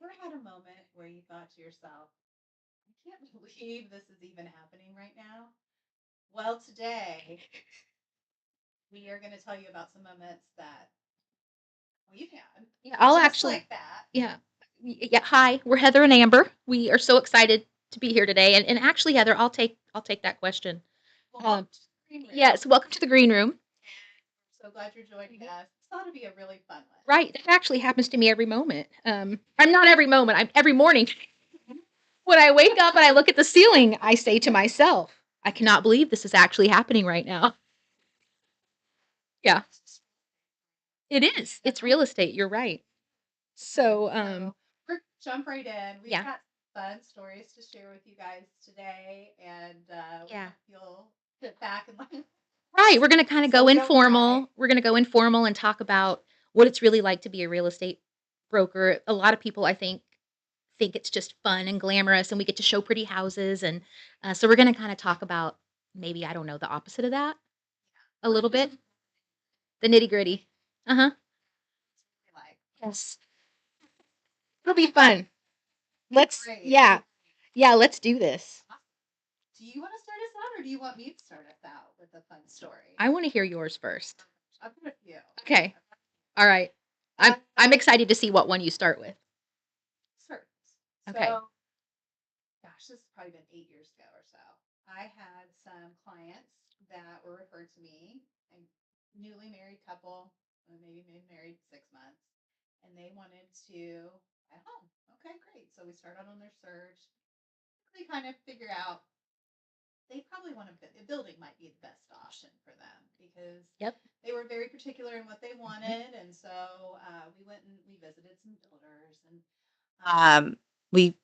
ever had a moment where you thought to yourself, I can't believe this is even happening right now? Well, today we are going to tell you about some moments that we've had Yeah, I'll just actually. like that. Yeah. Yeah. Hi, we're Heather and Amber. We are so excited to be here today. And actually, Heather, I'll take that question. Well, Um, welcome to the green room. yes, welcome to the green room. So glad you're joining us. It's going to be a really fun one. Right, that actually happens to me every moment. I'm not every moment. I'm every morning when I wake up and I look at the ceiling. I say to myself, "I cannot believe this is actually happening right now." Yeah, it is. It's real estate. You're right. So, So we're jump right in. We've yeah, got fun stories to share with you guys today, and we yeah. hope you'll sit back and learn. Right, we're gonna kinda So go we don't cry. informal. We're gonna go informal and talk about what it's really like to be a real estate broker. A lot of people, I think it's just fun and glamorous, and we get to show pretty houses, and, so we're gonna kinda talk about maybe, I don't know, the opposite of that a We're little just bit, the nitty-gritty. Uh-huh. like, Yes. It'll be fun. Let's great. yeah. Yeah, let's do this. Awesome. Do you want to start us out, or do you want me to start us out with a fun story? I wanna hear yours first. I've got a few. Okay. Alright. I'm excited to see what one you start with. Certain. Okay. So, gosh, this has probably been 8 years ago or so. I had some clients that were referred to me, a newly married couple, maybe been married 6 months, and they wanted to buy a home. Okay, great. So we started on their search. They kind of figure out they probably want a building might be the best option for them because Yep. they were very particular in what they wanted, and so we went and we visited some builders, and we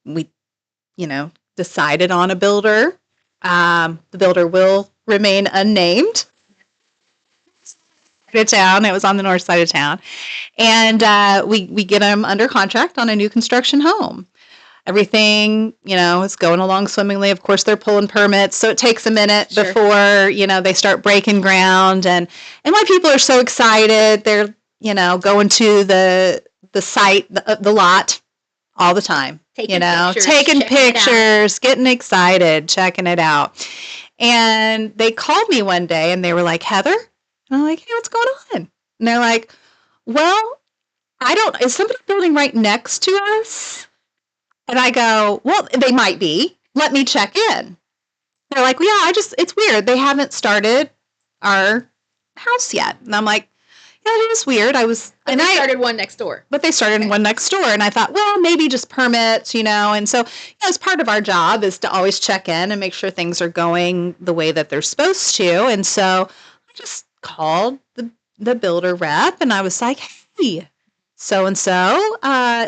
decided on a builder. The builder will remain unnamed. Of town. It was on the north side of town, and we get them under contract on a new construction home. Everything is going along swimmingly. Of course, they're pulling permits, so it takes a minute Sure. before they start breaking ground. And my people are so excited. They're going to the site, the lot all the time. Taking pictures, Taking checking it out. pictures, getting excited, checking it out. And they called me one day and they were like, Heather? And I'm like, hey, what's going on? And they're like, well, I don't, is somebody building right next to us? And I go, well, they might be. Let me check in. They're like, well, yeah, it's weird. They haven't started our house yet. And I'm like, yeah, it is weird. But they started one next door. But they started one next door, and I thought, well, maybe just permits, and so as part of our job is to always check in and make sure things are going the way that they're supposed to. And so I just called the builder rep, and I was like, hey, so and so,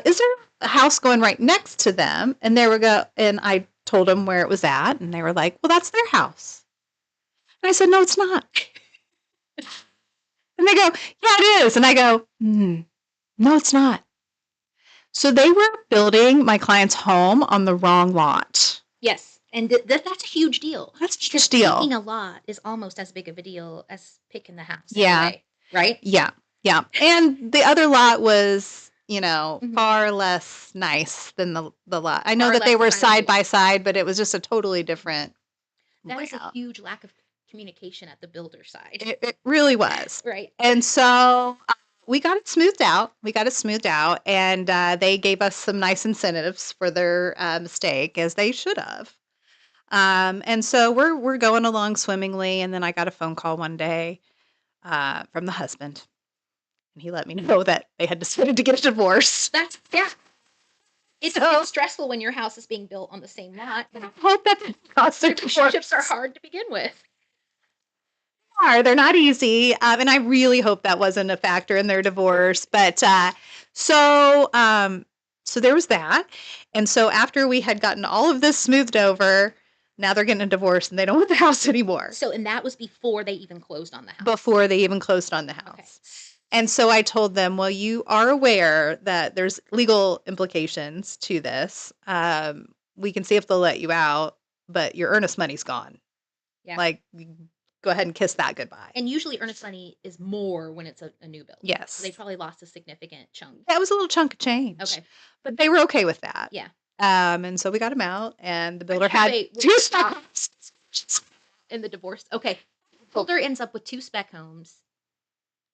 is there a house going right next to them? And and I told them where it was at, and they were like, well, that's their house. And I said, no, it's not. And they go, yeah, it is. And I go, no, it's not. So they were building my client's home on the wrong lot. Yes, and that's a huge deal. That's a huge deal. Picking a lot is almost as big of a deal as picking the house. Yeah. Anyway, right? Yeah. Yeah. And the other lot was, far less nice than the lot. I know Far that they less were desirable. side by side, but it was just a totally different That is a layout. huge lack of communication at the builder side. It really was. Right. And so we got it smoothed out. And they gave us some nice incentives for their mistake, as they should have. And so we're going along swimmingly, and then I got a phone call one day from the husband, and he let me know that they had decided to get a divorce. It's stressful when your house is being built on the same lot. I hope that the relationships are hard to begin with. They're not easy, and I really hope that wasn't a factor in their divorce. But so there was that, and so after we had gotten all of this smoothed over, now they're getting a divorce and they don't want the house anymore. So, and that was before they even closed on the house. Before they even closed on the house. Okay. And so I told them, well, you are aware that there's legal implications to this. We can see if they'll let you out, but your earnest money's gone. Yeah. Like, go ahead and kiss that goodbye. And usually earnest money is more when it's a new build. So they Yes. probably lost a significant chunk. That was a little chunk of change, Okay. but they were okay with that. Yeah. And so we got him out, and the builder sure had they 2 spec homes. in the divorce. Okay. Builder ends up with 2 spec homes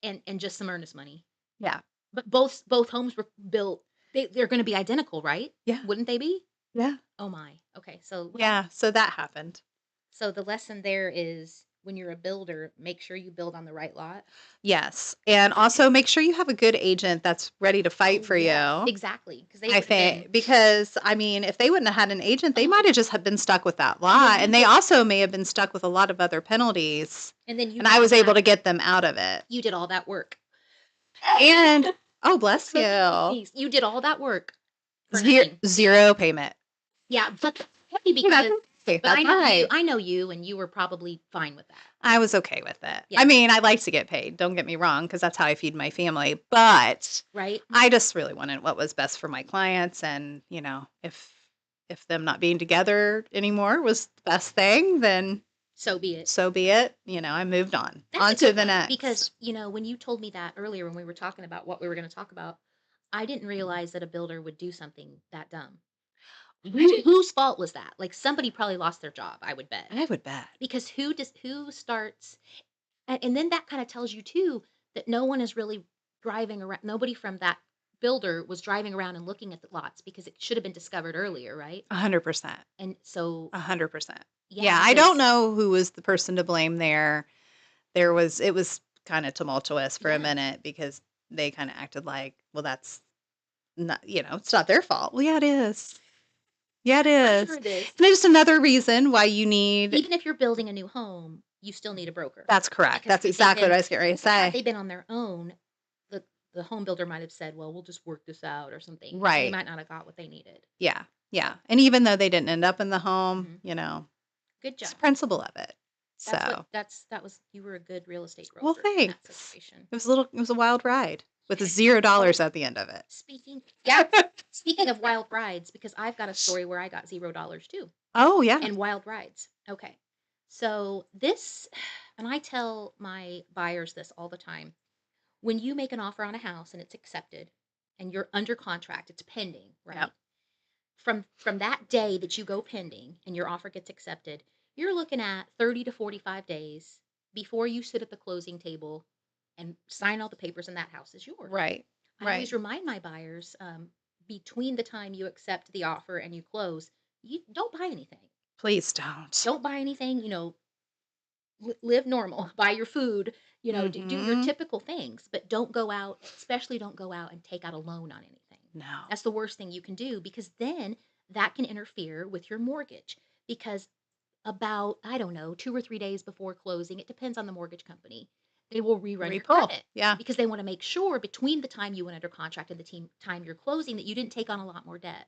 and just some earnest money. Yeah. But both homes were built. They're going to be identical, right? Yeah. Wouldn't they be? Yeah. Oh my. Okay. So Yeah, so that happened. so the lesson there is when you're a builder, make sure you build on the right lot. Yes, and also make sure you have a good agent that's ready to fight for you. Exactly, because they I would have been. think because I mean, if they wouldn't have had an agent, they might have just have been stuck with that then lot, you and they did- also may have been stuck with a lot of other penalties. And then you And I did was all able that. to get them out of it. You did all that work. And oh, bless you, Please, you did all that work for Zero, nothing. zero payment. Yeah, but hey, That's because okay. but That's all right. I know you, and you were probably fine with that. I was okay with it. Yeah. I mean, I like to get paid. Don't get me wrong, because that's how I feed my family. But Right? I just really wanted what was best for my clients, and if them not being together anymore was the best thing, then So be it. so be it. I moved on. That's a On to good the one, next. because when you told me that earlier when we were talking about what we were going to talk about, I didn't realize that a builder would do something that dumb. Whose fault was that? Like somebody probably lost their job, I would bet. I would bet. Because who starts and then that kind of tells you too that no one is really driving around. Nobody from that builder was driving around and looking at the lots because it should have been discovered earlier, right? 100%. And so 100%. yeah, Yeah, I don't know who was the person to blame there. It was kind of tumultuous for a Yeah. minute because they kind of acted like, well, that's not, it's not their fault. Well, yeah, it is. Yeah, it I'm is. sure it is. And there's another reason why you need. Even if you're building a new home, you still need a broker. That's correct. Because That's exactly what I was getting ready to Had say. they been on their own, the home builder might have said, "Well, we'll just work this out" or something. And they Right. might not have got what they needed. Yeah. Yeah. And even though they didn't end up in the home, Good it's job. the principle of it. You were a good real estate Well, broker in that thanks. situation. It was a wild ride with $0 at the end of it. Speaking of wild rides, because I've got a story where I got $0 too. Oh, yeah. And wild rides. Okay. So and I tell my buyers this all the time. When you make an offer on a house and it's accepted and you're under contract, it's pending, right? Yep. From that day that you go pending and your offer gets accepted, you're looking at 30 to 45 days before you sit at the closing table and sign all the papers and that house is yours. Right. I always remind my buyers, between the time you accept the offer and you close, you don't buy anything. Please don't. Don't buy anything, live normal, buy your food, do your typical things, but especially don't go out and take out a loan on anything. No. That's the worst thing you can do, because then that can interfere with your mortgage. Because about, I don't know, 2 or 3 days before closing, it depends on the mortgage company, they will rerun your Repull. credit. Yeah. Because they want to make sure between the time you went under contract and the time you're closing that you didn't take on a lot more debt.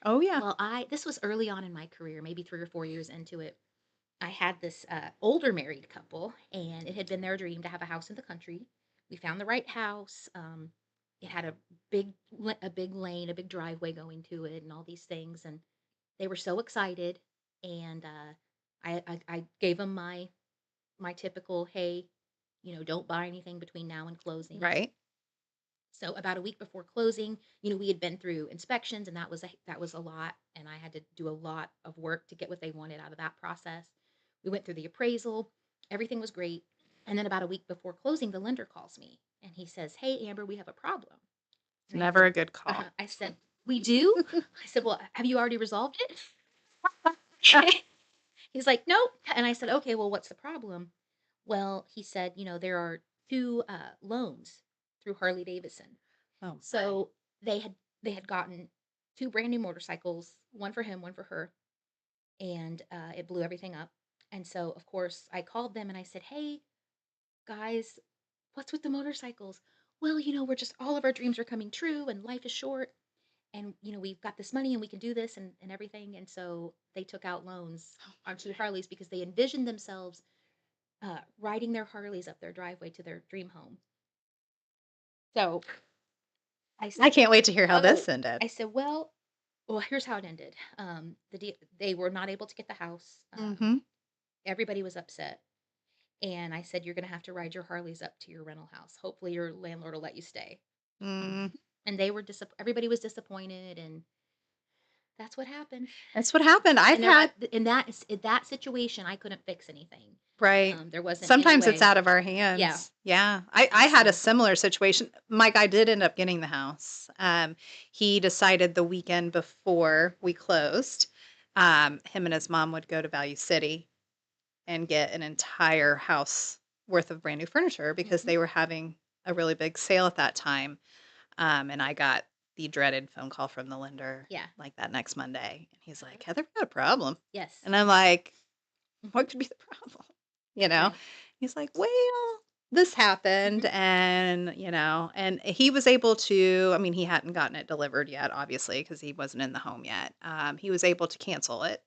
Oh, yeah. Well, this was early on in my career, maybe 3 or 4 years into it. I had this older married couple, and it had been their dream to have a house in the country. We found the right house. It had a big lane, a big driveway going to it, and all these things. And they were so excited. And I gave them my typical, hey, don't buy anything between now and closing. Right. So about a week before closing, we had been through inspections, and that was a lot, and I had to do a lot of work to get what they wanted out of that process. We went through the appraisal, everything was great, and then about a week before closing, the lender calls me, and he says, "Hey, Amber, we have a problem." It's never a good call. I said, "We do?" I said, "Well, have you already resolved it?" He's like, "Nope," and I said, "Okay, well, what's the problem?" Well, he said, there are 2 loans through Harley Davidson. Oh, So they had gotten 2 brand new motorcycles, one for him, one for her, and it blew everything up. And so, of course, I called them and I said, "Hey, guys, what's with the motorcycles?" "Well, we're just all of our dreams are coming true, and life is short, and we've got this money and we can do this and everything." And so they took out loans on 2 Harleys because they envisioned themselves riding their Harleys up their driveway to their dream home. So I I can't wait to hear how this I ended. said, well, here's how it ended. They were not able to get the house. Mm-hmm. Everybody was upset, And I said, "You're gonna have to ride your Harleys up to your rental house. Hopefully, your landlord will let you stay." Mm, And they were everybody was disappointed, and that's what happened. that's what happened. I've And there, had in that situation, I couldn't fix anything. right. There wasn't any Sometimes it's way. out of our Yeah. hands. Yeah. I And had a so, similar situation. My guy did end up getting the house. He decided the weekend before we closed, him and his mom would go to Value City and get an entire house worth of brand new furniture because mhm, they were having a really big sale at that time. And I got the dreaded phone call from the lender yeah. like that next Monday. And he's Uh-huh. like, Heather, we got a problem. Yes. And I'm like, Mhm. what could be the problem? You know? Right. He's like, well, this happened. Mhm. And he was able to, I mean, he hadn't gotten it delivered yet, obviously, because he wasn't in the home yet. He was able to cancel it.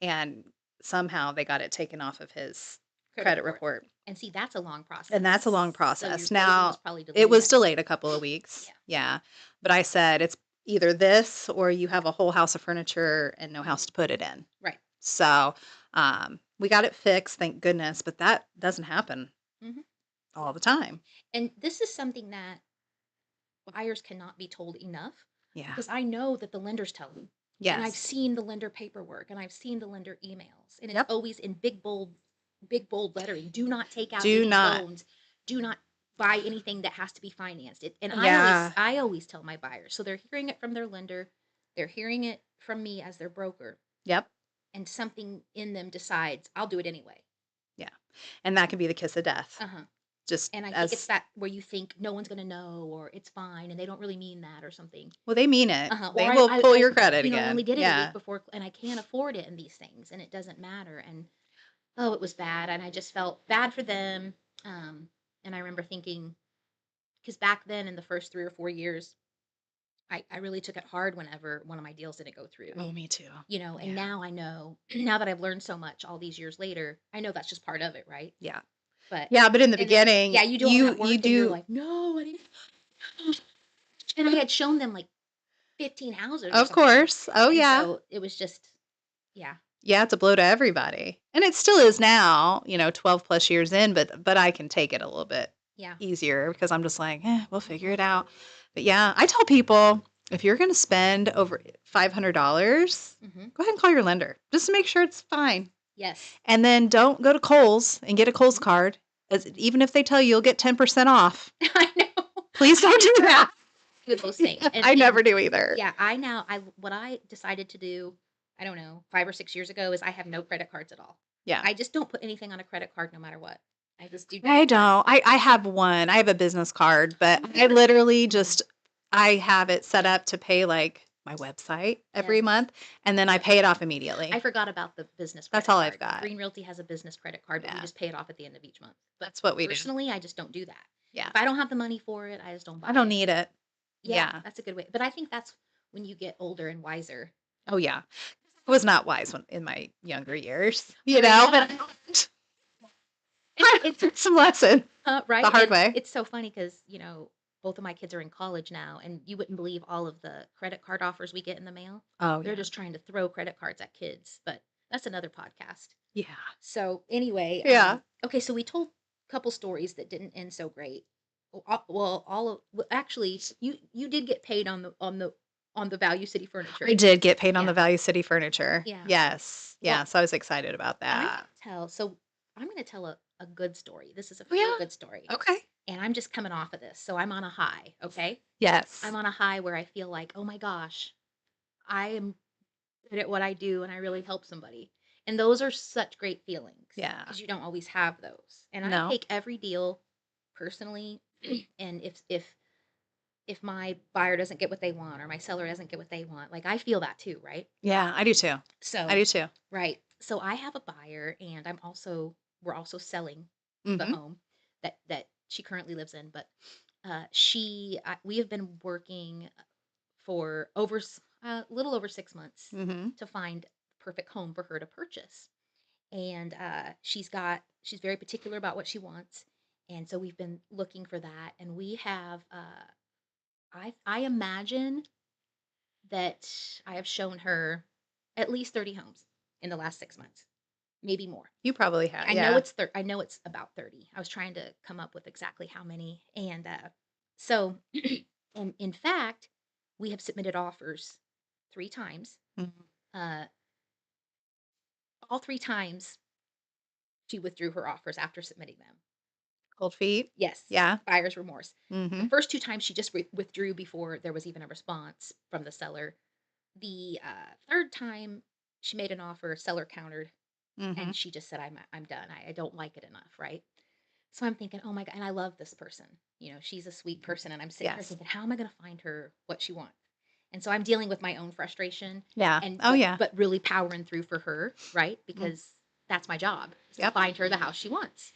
And somehow they got it taken off of his Credit credit report. report. And see, that's a long And that's a long process. So your process. closing was Now, probably it delayed was extra. delayed a couple of weeks. Yeah. Yeah. But I said, it's either this or you have a whole house of furniture and no house Mhm. to put it in. Right. So, we got it fixed, thank goodness, but that doesn't happen Mhm. all the time. And this is something that buyers cannot be told enough, Yeah. because I know that the lenders tell them. And I've Yes. seen the lender paperwork and I've seen the lender emails, and it's Yep. always in big bold lettering. Do not take out Do any not. loans. Do not buy anything that has to be financed. And Yeah. I always tell my buyers. So they're hearing it from their lender, they're hearing it from me as their broker, Yep. and something in them decides, I'll do it anyway. Yeah. And that can be the kiss of death. Uh-huh. Just And I think it's as that where you think no one's gonna know, or it's fine and they don't really mean that or something. well, they mean it. Uh-huh, They or will pull your credit I again. only did it a week Yeah. before and I can't afford it and these things, and it doesn't matter, and, oh, it was bad, and I just felt bad for them, and I remember thinking, because back then in the first 3 or 4 years, I really took it hard whenever one of my deals didn't go through, Oh, me too. and Yeah. now I know, now that I've learned so much all these years later, I know that's just part of it, right? Yeah. But Yeah, but in the and then beginning, yeah, you do all that you work and you're do like, "No, I didn't." And I had shown them, like, 15 houses or of something, course. Oh, and yeah. so it was just yeah. Yeah, it's a blow to everybody. And it still is now, 12 plus years in, but I can take it a little bit Yeah. easier because I'm just like, we'll figure it out. But yeah, I tell people if you're going to spend over $500, Mhm. go ahead and call your lender just to make sure it's fine. Yes. And then don't go to Kohl's and get a Kohl's Mhm. card, Mhm. even if they tell you you'll get 10% off. I know. Please don't do that. With those things, I and never do either. yeah, I what I decided to do, I don't know, 5 or 6 years ago, is I have no credit cards at all. Yeah. I just don't put anything on a credit card no matter what. I just do I debit cards. don't. I have one. I have a business card, but I literally just I have it set up to pay like my website every Yes. month and then I pay it off I immediately. forgot about the business That's credit all I've card. got. Green Realty has a business credit card, but we Yeah. just pay it off at the end of each month. But That's what we do. personally, I just don't do that. Yeah. If I don't have the money for it, I just don't I buy don't it. need it. Yeah, Yeah. that's a good way. But I think that's when you get older and wiser. Oh yeah. I was not wise in my younger years, Right. but I It's learned some lesson the right? hard And way. it's so funny because, both of my kids are in college now, and you wouldn't believe all of the credit card offers we get in the mail. Oh They're yeah. just trying to throw credit cards at kids, but that's another podcast. Yeah. So anyway, Yeah. okay, so we told a couple stories that didn't end so great. Well, actually, you did get paid on the Value City I furniture. did get paid on Yeah, the Value City furniture. yeah. Yes. Well, Yeah, so I was excited about I'm gonna that. tell. So I'm gonna tell a good story. This is a Oh feel yeah. good story, Okay. and I'm just coming off of this, so I'm on a high. Okay, I'm Yes. on a high where I feel like, oh my gosh, I am good at what I do, and I really help somebody. And those are such great feelings Yeah. because you don't always have those. And I No. take every deal personally. And if my buyer doesn't get what they want or my seller doesn't get what they want, like I feel that too, right? Yeah, I do too. I So, do too. right. So I have a buyer, and we're also selling the Mhm. home that she currently lives in, but we have been working for a little over 6 months Mhm. to find the perfect home for her to purchase. And she's very particular about what she wants. And so we've been looking for that. And we have, I imagine that I have shown her at least 30 homes in the last 6 months. maybe more. You probably have, I know yeah. I know it's about 30. I was trying to come up with exactly how many, and, so, in fact, we have submitted offers 3 times. Mhm. Uh, all 3 times, she withdrew her offers after submitting them. Cold feet? Yes, Yeah. buyer's remorse. The Mhm. first 2 times, she just withdrew before there was even a response from the seller. The, 3rd time, she made an offer, seller countered, Mhm. and she just said, I'm done. I don't like it enough, right? So I'm thinking, "Oh my god," and I love this person. She's a sweet person, and I'm sitting here Yes. thinking, "How am I gonna find her what she wants?" And so I'm dealing with my own frustration Yeah. and Oh, yeah. but really powering through for her, right? Mm. Because that's my job, is to Yep. find her the house she wants.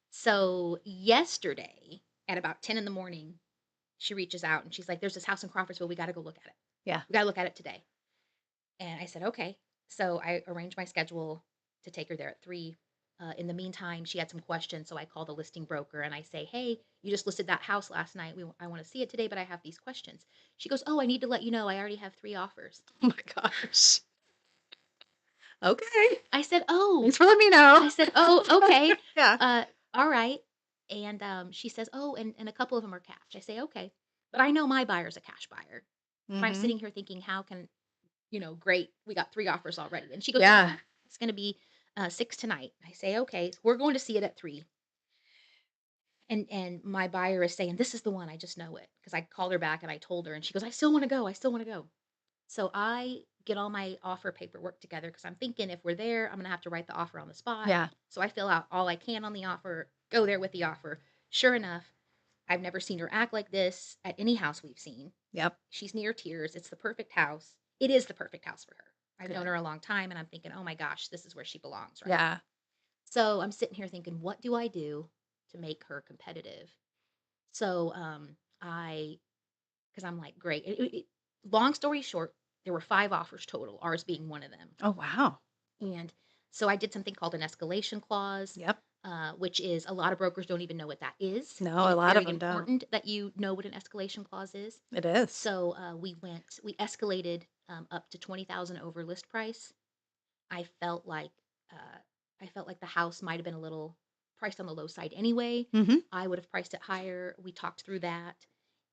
So yesterday at about 10 in the morning, she reaches out and she's like, "There's this house in Crawfordsville, we gotta go look at it. Yeah. We gotta look at it today." And I said, "Okay." So I arranged my schedule to take her there at 3. In the meantime, she had some questions, so I call the listing broker and I say, "Hey, you just listed that house last night. I want to see it today, but I have these questions." She goes, "Oh, I need to let you know I already have 3 offers." Oh my gosh. Okay. I said, "Oh." Thanks for letting me know. I said, "Oh, okay. Yeah. All right." And she says, "Oh, and a couple of them are cash." I say, "Okay." But I know my buyer's a cash buyer. But I'm Mhm. sitting here thinking, how can great, we got 3 offers already. And she goes, "Yeah, Yeah. it's gonna be, 6 tonight." I say, "Okay, so we're going to see it at 3." And my buyer is saying, "This is the one, I just know it." Because I called her back and I told her, and she goes, "I still wanna go, I still wanna go." So I get all my offer paperwork together because I'm thinking if we're there, I'm gonna have to write the offer on the spot. Yeah. So I fill out all I can on the offer, go there with the offer. Sure enough, I've never seen her act like this at any house we've seen. Yep. She's near tears. It's the perfect house. It is the perfect house for her. I've known Good. her a long time, and I'm thinking, "Oh my gosh, this is where she belongs," right? Yeah. So I'm sitting here thinking, what do I do to make her competitive? So I, because I'm like, great. Long story short, there were 5 offers total, ours being one of them. Oh, wow. And so I did something called an escalation clause, Yep. which is, a lot of brokers don't even know what that is. No, And a it's lot of very them don't. important that you know what an escalation clause is. It is. So we escalated up to 20,000 over list price. I felt like uh, I felt like the house might have been a little priced on the low side anyway. Mhm. I would have priced it higher. We talked through that,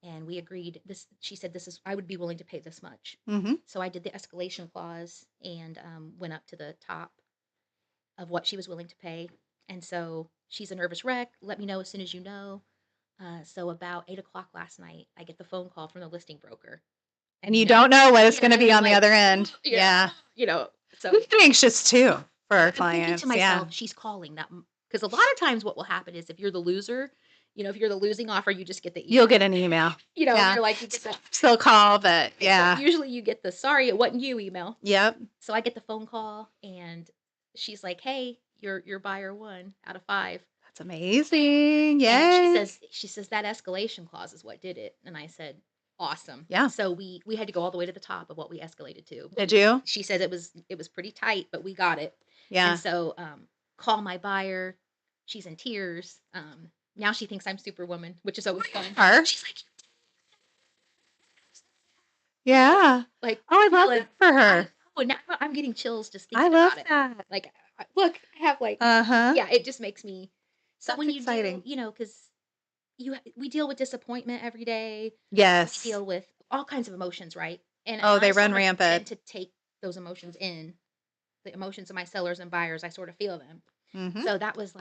and we agreed. This She said, "This is I would be willing to pay this much." Mhm. So I did the escalation clause and went up to the top of what she was willing to pay. And so she's a nervous wreck. Let me know as soon as you know. So about 8 o'clock last night, I get the phone call from the listing broker, And and you don't know what it's yeah, gonna and be I'm on the like, other end. you know, Yeah. you know. So I'm anxious too for our I'm thinking to clients. Yeah. myself, she's calling that, because a lot of times what will happen is if you're the loser, if you're the losing offer, you just get the You'll email. get an email. And Yeah. you're like, you get the Still call, but but yeah. usually you get the sorry it wasn't you email. Yep. So I get the phone call and she's like, "Hey, your buyer won out of 5." That's amazing. And Yay. she says that escalation clause is what did it. And I said, "Awesome." Yeah. So we had to go all the way to the top of what we escalated to. Did you? She said it was pretty tight, but we got it. And Yeah. so call my buyer. She's in tears. Now she thinks I'm Superwoman, which is always fun. Her? She's like, Yeah. like Oh, I love feeling, that for her. now I'm getting chills just I thinking love about it. that. Like, look, I have like, Uh-huh. yeah, it just makes me. So That's when you deal, exciting. because we deal with disappointment every day. We Yes. deal with all kinds of emotions, right? And Oh, I they run sort of rampant. tend to take those emotions in. The emotions of my sellers and buyers, I sort of feel them. Mhm. So that was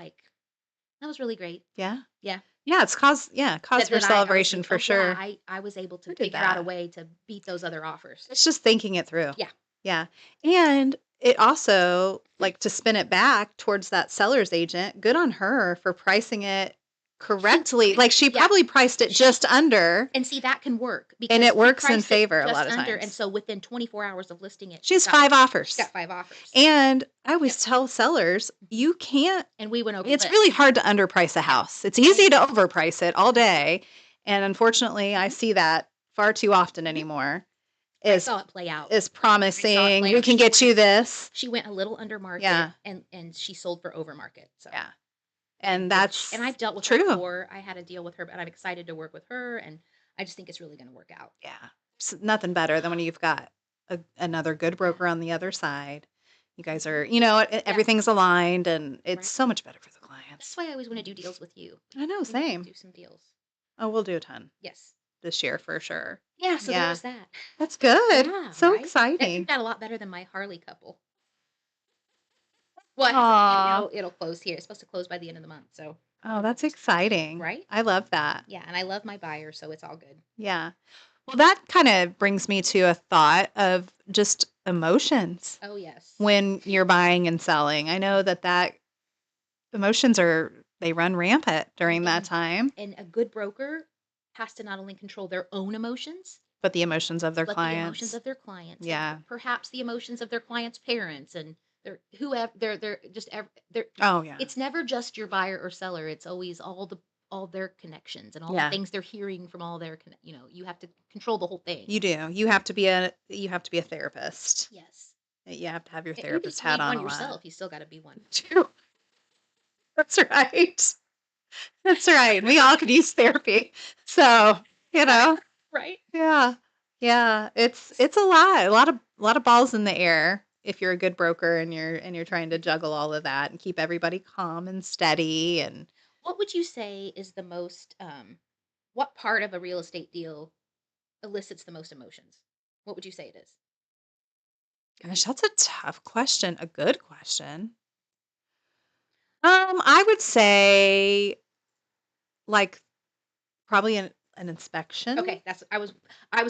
really great. Yeah. Yeah. Yeah, it's cause for I was celebration like, for "Oh, yeah, sure. I was able to Look at figure out a that. way to beat those other offers." It's just thinking it through. Yeah. Yeah. And it also, like, to spin it back towards that seller's agent, good on her for pricing it correctly. Like, she Yeah. probably priced it just under, And see, that can work and because it she works in priced it favor a lot just of under, and times. so within 24 hours of listing it, She has 5 she offers. got 5 offers. And I always Yep. tell sellers, you can't And we went over it's list. really hard to underprice a house. It's easy to overprice it all day, and unfortunately, I see that far too often anymore. I Is saw it play out. is I saw it promising, play "We out. can get you this." She went a little under market, Yeah, and she sold for over market. So yeah, and and that's I've dealt with her true. before. I had to deal with her, but I'm excited to work with her, and I just think it's really going to work out. Yeah. Nothing better than when you've got another good Yeah. broker on the other side. You guys are, you know, Yeah, everything's aligned, and it's right. so much better for the That's clients. why I always want to do deals with you. I know, We need to same. do some deals. Oh, we'll do a ton Yes. this year for sure. Yeah, so Yeah, there's that. that's good. Yeah, So right? That exciting. turned out a lot better than my Harley couple. Well, it hasn't Aw. it'll close here. It's supposed to close by the end of the month, so Oh, that's exciting. right? I love that. Yeah, and I love my buyer, so it's all good. Yeah. Well, that kind of brings me to a thought of just emotions Oh, yes. when you're buying and selling. I know that emotions they run rampant during that And time, and a good broker has to not only control their own emotions, but the emotions of their but the emotions clients. of their clients and Yeah. perhaps the emotions of their clients' parents and their whoever they're just they're Oh, yeah. it's never just your buyer or seller. It's always all their connections and all the Yeah. things they're hearing from all their you have to control the whole thing. You do. You have to be a therapist. Yes. You have to have your Even therapist if you hat ain't on one a lot. yourself, you still got to be one. True. That's right. That's right. We all could use therapy. So, you know, Right? yeah. Yeah, it's a lot of balls in the air if you're a good broker and you're trying to juggle all of that and keep everybody calm and steady and What would you say is the most what part of a real estate deal elicits the most emotions? What would you say it is? gosh, that's a tough question, a good question. I would say like probably an inspection. Okay, that's I was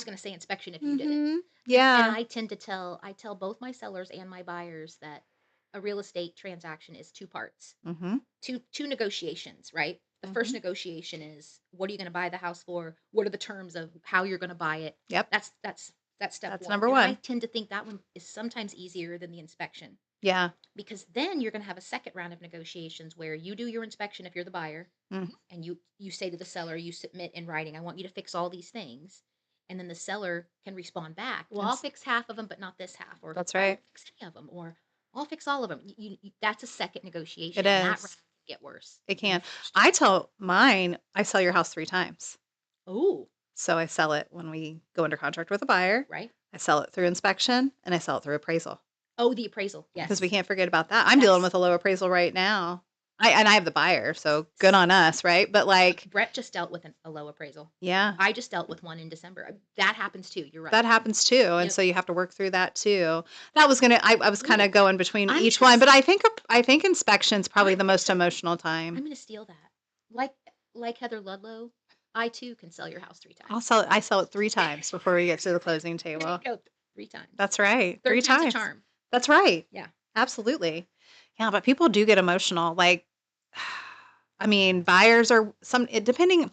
gonna say inspection if you didn't. Mhm. And Yeah. I tell both my sellers and my buyers that a real estate transaction is two parts. Mhm. Two negotiations, right? The first Mhm. negotiation is what are you gonna buy the house for? What are the terms of how you're gonna buy it? Yep. That's step That's one. number And I 1. tend to think that one is sometimes easier than the inspection Yeah. because then you're gonna have a second round of negotiations where you do your inspection if you're the buyer Mhm. and you say to the seller, you submit in writing, I want you to fix all these things. And then the seller can respond back, well, I'll That's fix half of them, but not this half, or that's I right. won't fix any of them, or I'll fix all of them. That's a second It negotiation, and that round is. can get worse It than the can. first. I tell mine, I sell your house 3 times. Oh, So I sell it when we go under contract with a buyer, right. I sell it through inspection, and I sell it through appraisal Oh, the appraisal. because we Yes. can't forget about that. I'm dealing That's with a low appraisal right now. I have the buyer, so good on us, right? But like, Brett just dealt with a low appraisal. yeah, I just dealt with one in December. That happens too. You're right. that happens too, and Yep. so you have to work through that too. That was gonna I was kind Ooh, of going between I'm each gonna one, but s- I think inspection's probably I'm the most gonna emotional time. I'm gonna steal that. Like like Heather Ludlow, I too can sell your house 3 times. I sell it 3 times before we get to the closing There you table. go, 3 times. That's right, 3 3rd time's a times. charm. That's right. Yeah. Absolutely. Yeah, but people do get emotional. Like, I mean, buyers are depending,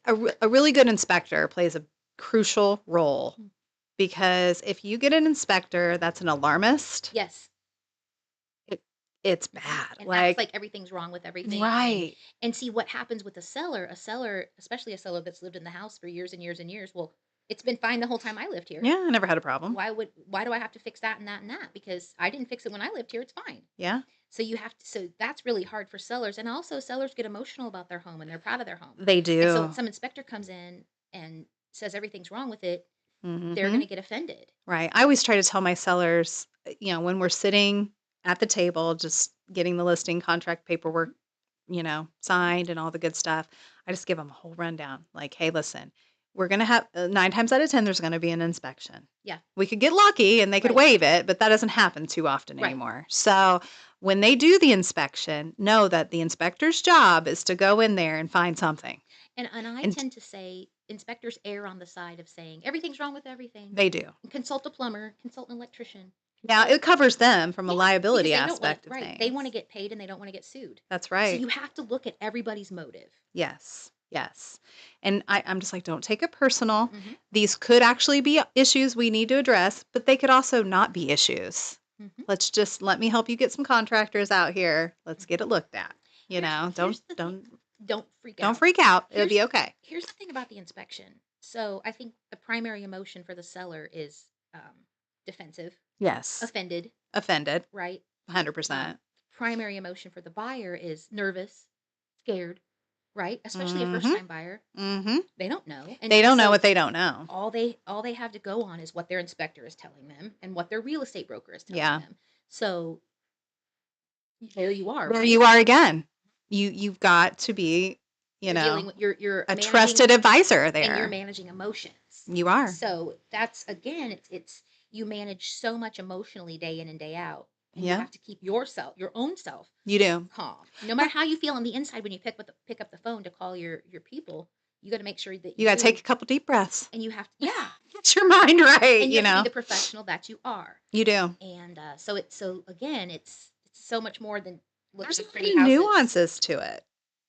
a really good inspector plays a crucial role Mm. because if you get an inspector that's an alarmist, Yes. it, it's Mhm. bad. And acts Like, like everything's wrong with everything, right. and see what happens with a seller, especially a seller that's lived in the house for years and years and years, well, it's been fine the whole time I lived here. Yeah, I never had a problem. Why do I have to fix that and that and that? Because I didn't fix it when I lived here, it's fine. Yeah, So that's really hard for sellers, and also sellers get emotional about their home, and they're proud of their home. they And so when do. some inspector comes in and says everything's wrong with it, they're Hmm. gonna get offended. Right. I always try to tell my sellers, when we're sitting at the table, just getting the listing contract Mhm. paperwork, signed and all the good stuff. I just give them a whole rundown. Like, hey, listen, we're going to have 9 times out of 10, there's going to be an inspection. Yeah, We could get lucky and they could right, waive it, but that doesn't happen too often right. anymore. So when they do the inspection, know that the inspector's job is to go in there and find something. And I And tend to say inspectors err on the side of saying everything's wrong with everything. they do. Consult a plumber, consult an electrician. Now, Well, it covers them from a yeah, because liability they don't want aspect of right. They want to things. get paid and they don't want to get sued. That's So right. you have to look at everybody's motive. Yes, yes. And I'm just like, don't take it personal. Hmm. These could actually be issues we need to address, but they could also not be issues. Hmm. Let me help you get some contractors out here. Let's get it Hmm. looked at. Don't Here's the thing. don't Don't freak don't out. freak out. It'll Here's be okay. here's the thing about the inspection. So I think the primary emotion for the seller is defensive, Yes. offended, Offended. right? 100%. Primary emotion for the buyer is nervous, scared, right? Especially a first Mhm. time buyer. Mhm. They don't know. They And don't know so what they don't know. all they have to go on is what their inspector is telling them and what their real estate broker is telling Yeah. them. So there you are, There right? you are again. You've got to be, You're dealing with you're a managing, trusted advisor and you're there. managing emotions. You are. So that's again, it's you manage so much emotionally day in and day out, and you Yeah, have to keep yourself, your own self, you do. calm. No matter how you feel on the inside when you pick up the phone to call your people, you got to make sure that You got to take you a couple deep breaths. and you have to, yeah, Get your mind right, and you have to be the professional that you are. You do. And so again, it's so much more than There's looking so at pretty many houses. nuances to it,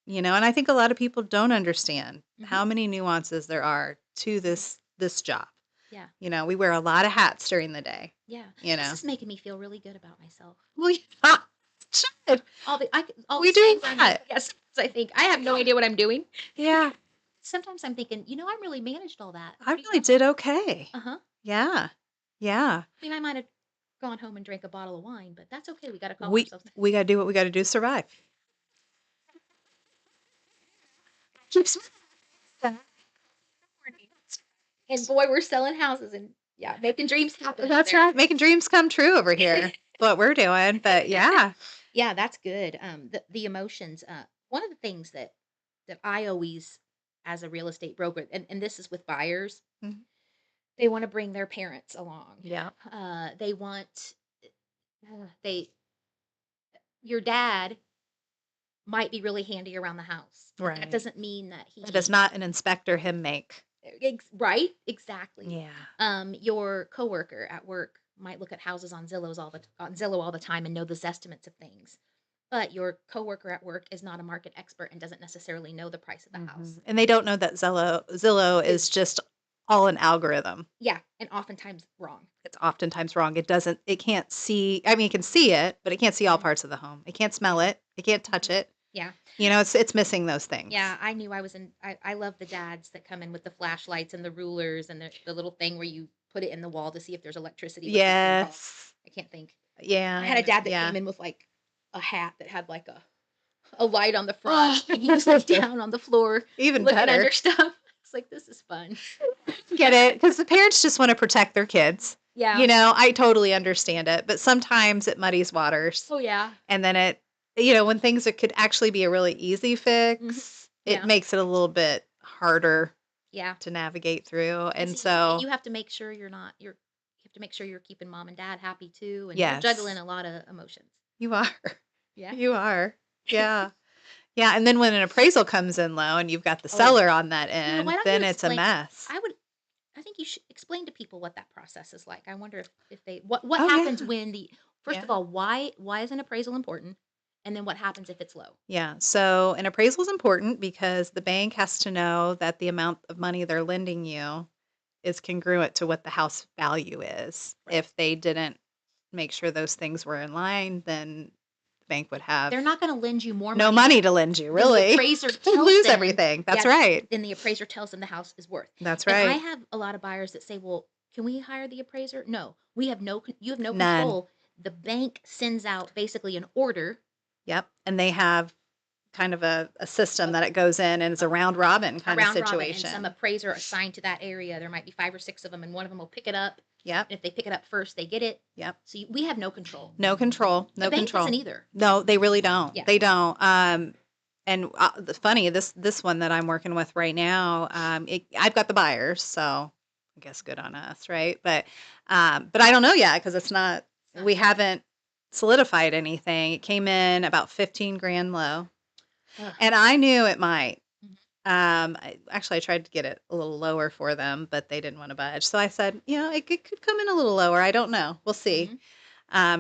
and I think a lot of people don't understand Mhm. how many nuances there are to this job. Yeah, We wear a lot of hats during the day. yeah. You This know. is making me feel really good about myself. Well, yeah, should. All the We doing things I'm that. yes, I think I have no idea what I'm doing. Yeah, Sometimes I'm thinking, I really managed all that I pretty really well. did okay. Uh-huh. Yeah, yeah. I mean, I might have gone home and drank a bottle of wine, but that's okay. We got to calm We ourselves. we gotta do what we gotta do to survive. Keeps And boy, we're selling houses and yeah, making dreams happen. That's right, making dreams come true over here. What we're doing, but yeah. Yeah, that's good. The emotions. One of the things that I always, as a real estate broker, and this is with buyers, Mhm. they want to bring their parents along. Yeah. They want they your dad might be really handy around the house, but that Right. doesn't mean that That does not an inspector him make. right, exactly. Yeah. Your coworker at work might look at houses on Zillow all the time and know the estimates of things. But your coworker at work is not a market expert and doesn't necessarily know the price of the house. And they don't know that Zillow is Is just all an algorithm. Yeah, and oftentimes wrong. It's oftentimes wrong. It can't see, I mean, it can see it, but it can't see all Mhm. parts of the home. It can't smell it. It can't touch Mhm. it. Yeah. It's missing those things. Yeah, I knew I love the dads that come in with the flashlights and the rulers and the little thing where you put it in the wall to see if there's electricity. What's the thing called? Yes. I can't think. I had a Yeah. dad that Yeah. came in with like a hat that had like a light on the front, and he was like down on the floor Even looking better. under stuff. It's like, this is fun. Get it? Because the parents just want to protect their kids. Yeah. I totally understand it, but sometimes it muddies waters. Oh yeah. And then when things that could actually be a really easy fix, it Yeah. makes it a little bit harder Yeah. to navigate through. And see, so, you have to make sure you have to make sure you're keeping mom and dad happy too, and you're yes, juggling a lot of emotions. you are. Yeah. You are. Yeah. Yeah. And then when an appraisal comes in low and you've got the Oh. seller on that Yeah, end, why don't then you it's a explain? mess. I think you should explain to people what that process is like. I wonder if they what Oh, happens yeah. when the first of Yeah. all, why is an appraisal important? And then what happens if it's low? Yeah. So an appraisal is important because the bank has to know that the amount of money they're lending you is congruent to what the house value is. Right. If they didn't make sure those things were in line, then the bank would have They're not going to lend you more no money money to lend you, than the really. appraiser They'd tells lose them. everything. That's Yeah, right. then the appraiser tells them the house is worth. That's And I right. have a lot of buyers that say, "Well, can we hire the appraiser?" No, you have no None. control. The bank sends out basically an order. Yep. And they have kind of a system that it goes in and it's a round robin kind of Round robin, and some situation. appraiser assigned to that area. There might be 5 or 6 of them, and one of them will pick it up. Yep. And if they pick it up first, they get it. Yep. So we have no control. No control. No The bank control. doesn't either. No, they really don't. Yeah. They don't. And funny, this one that I'm working with right now, I've got the buyers, so I guess good on us, right? But I don't know yet because we haven't solidified anything. It came in about 15 grand low, Ugh. and I knew it might. Mhm. I tried to get it a little lower for them, but they didn't want to budge. So I said, it could come in a little lower. I don't know. We'll see. Mhm.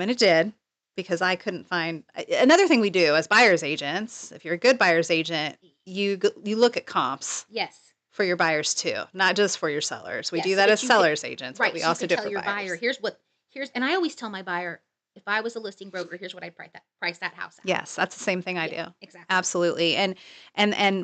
And it did because I couldn't find another thing we do as buyer's agents. If you're a good buyer's agent, you look at comps Yes. for your buyers too, not just for your sellers. We Yeah, do so that that as you could- sellers agents, Right. but we So you also could do it tell for your buyer, buyers. and I always tell my buyer, if I was a listing broker, here's what I'd price that house at. Yes, that's the same thing I Yeah, do. exactly. Absolutely. And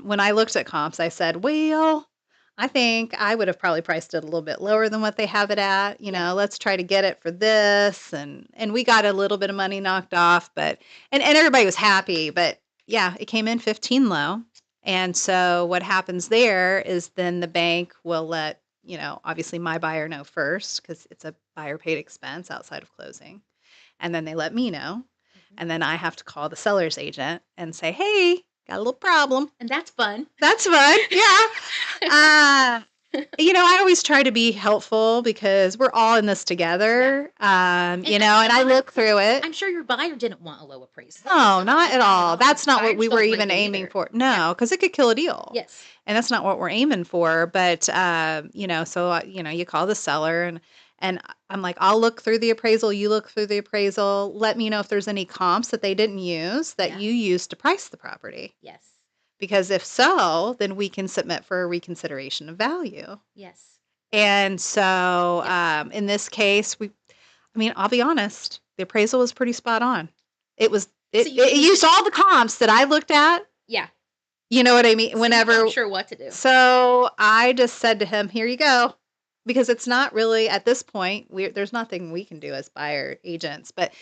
when I looked at comps, I said, well, I think I would have probably priced it a little bit lower than what they have it at. Yeah. Let's try to get it for this. And we got a little bit of money knocked off, but and everybody was happy. But yeah, it came in 15 low. And so what happens there is then the bank will let, obviously my buyer know first because it's a buyer paid expense outside of closing. and then they let me know, Mhm. and then I have to call the seller's agent and say, "Hey, got a little problem." And that's fun. That's fun. Yeah. Uh, I always try to be helpful because we're all in this together. And I look through it. I'm sure your buyer didn't want a low appraisal. No, not at all. That's not what Buyers we were don't like even it aiming either. for. Yeah. No, because it could kill a deal. Yes. And that's not what we're aiming for. But, so, you call the seller and I'm like, I'll look through the appraisal. You look through the appraisal. Let me know if there's any comps that they didn't use that Yeah. you used to price the property. Yes. Because if so, then we can submit for a reconsideration of value. Yes. And so Yes. in this case, I'll be honest, the appraisal was pretty spot on. It was, So it used all the comps that I looked at. Yeah. You know what I mean? So Whenever. you weren't sure what to do. So I just said to him, here you go. Because it's not really, at this point, there's nothing we can do as buyer agents. But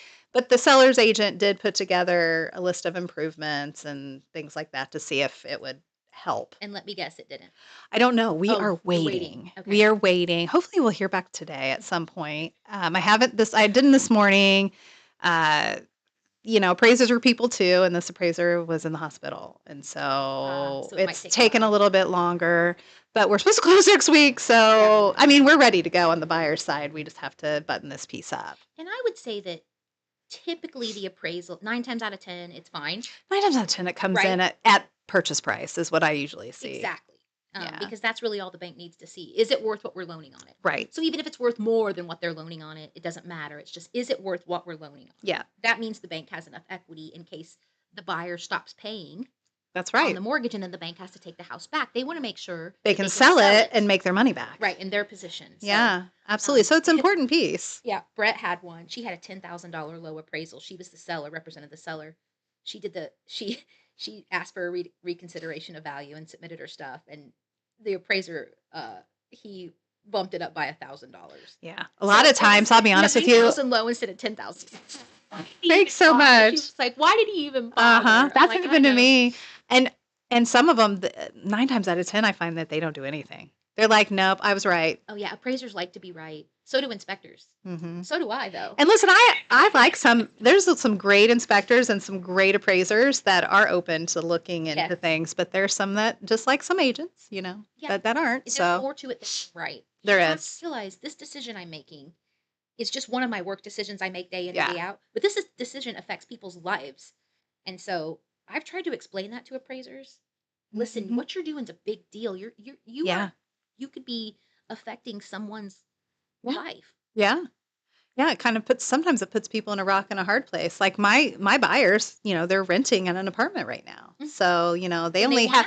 the seller's agent did put together a list of improvements and things like that to see if it would help. And let me guess, it didn't. I don't know. We are you're waiting. Okay. We are waiting. Hopefully we'll hear back today at some point. I didn't this morning. Appraisers are people too, and this appraiser was in the hospital. And so it might it's take taken a a little bit longer, but we're supposed to close next week. So, we're ready to go on the buyer's side. We just have to button this piece up. And I would say that typically the appraisal, 9 times out of 10, it's fine. 9 times out of 10, it comes in at purchase price is what I usually see. Exactly. Yeah. Because that's really all the bank needs to see. Is it worth what we're loaning on it? Right. So even if it's worth more than what they're loaning on it, it doesn't matter. It's just, is it worth what we're loaning on? Yeah. That means the bank has enough equity in case the buyer stops paying That's right. on the mortgage and then the bank has to take the house back. They want to make sure they can sell it and make their money back. Right, in their position. So, yeah, absolutely. So it's an important piece. Yeah, Brett had one. She had a $10,000 low appraisal. She was the seller, represented the seller. She did she asked for a reconsideration of value and submitted her stuff, and the appraiser he bumped it up by $1,000. Yeah, a lot of times I'll be honest with you. 9,000 low instead of 10,000. Thanks so much. She was like, "Why did he even bother?" That's happened to me, and some of them, 9 times out of 10, I find that they don't do anything. They're like, "Nope, I was right." Oh yeah, appraisers like to be right. So do inspectors. Mm-hmm. So do I, though. And listen, I like some. There's some great inspectors and some great appraisers that are open to looking into things, but there's some that, just like some agents, that aren't. There's more to it than right. There have is. to realize this decision I'm making is just one of my work decisions I make day in and day out. But this decision affects people's lives, and so I've tried to explain that to appraisers. Listen, what you're doing is a big deal. You could be affecting someone's life. Yeah. Yeah, sometimes it puts people in a rock and a hard place. Like my buyers, they're renting in an apartment right now. Mm-hmm. So, they only have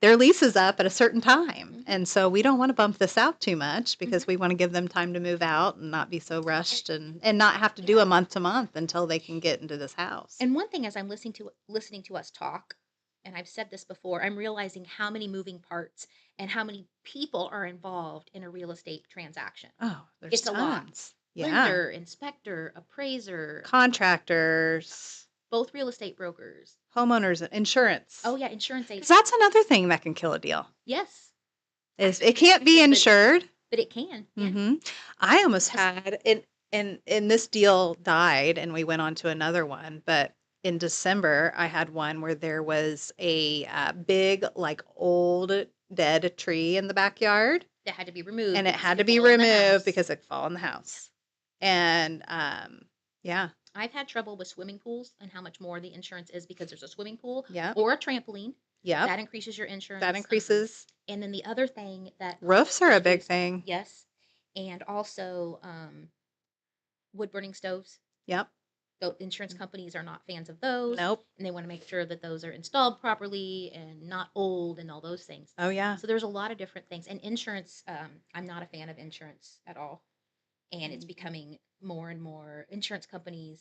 their lease is up at a certain time. Mm-hmm. And so we don't want to bump this out too much because we want to give them time to move out and not be so rushed and not have to do a month to month until they can get into this house. And one thing, as I'm listening to us talk, and I've said this before, I'm realizing how many moving parts and how many people are involved in a real estate transaction. Oh, there's tons. A lot. Yeah. Lender, inspector, appraiser, contractors, both real estate brokers, homeowners, insurance. Oh yeah, insurance agents. That's another thing that can kill a deal. Yes. It can't be insured. But it can. Yeah. Mm-hmm. I almost had and this deal died and we went on to another one, but in December I had one where there was a big, like, old dead tree in the backyard that had to be removed. And it had to be removed because it fall in the house. And yeah. I've had trouble with swimming pools and how much more the insurance is because there's a swimming pool Yep. or a trampoline. Yeah. That increases your insurance. That increases. And then the other thing that roofs are a big thing. Yes. And also wood burning stoves. Yep. The insurance companies are not fans of those. Nope. And they want to make sure that those are installed properly and not old and all those things. Oh yeah. So there's a lot of different things. And insurance, I'm not a fan of insurance at all. And it's becoming more and more insurance companies.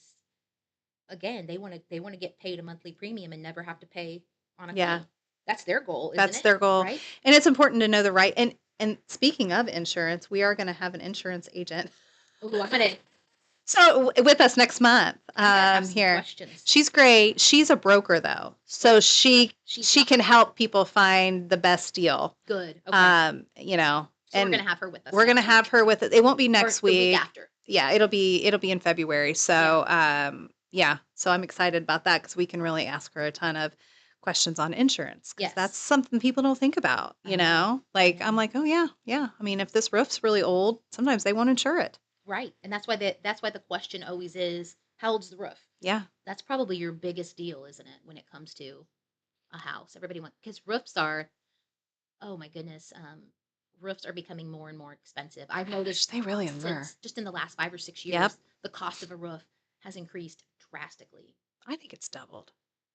Again, they want to get paid a monthly premium and never have to pay on a claim. That's their goal. That's their goal, right? And it's important to know the right. And speaking of insurance, we are going to have an insurance agent. Ooh, I'm gonna. So with us next month, here. Questions. She's great. She's a broker though, so she can help people find the best deal. Good. Okay. So and we're gonna have her with us. We're gonna have her with us. It won't be next week. The week after. Yeah, it'll be in February. Yeah. So, yeah. So I'm excited about that because we can really ask her a ton of questions on insurance because that's Yes. something people don't think about, I know. I Like I'm know. like, oh yeah, yeah. I mean, if this roof's really old, sometimes they won't insure it. Right. And that's why the question always is, how old's the roof? Yeah. That's probably your biggest deal, isn't it, when it comes to a house? Everybody wants because roofs are, oh my goodness, roofs are becoming more and more expensive. I've Gosh, noticed they really are. since just in the last 5 or 6 years, Yep. the cost of a roof has increased drastically. I think it's doubled,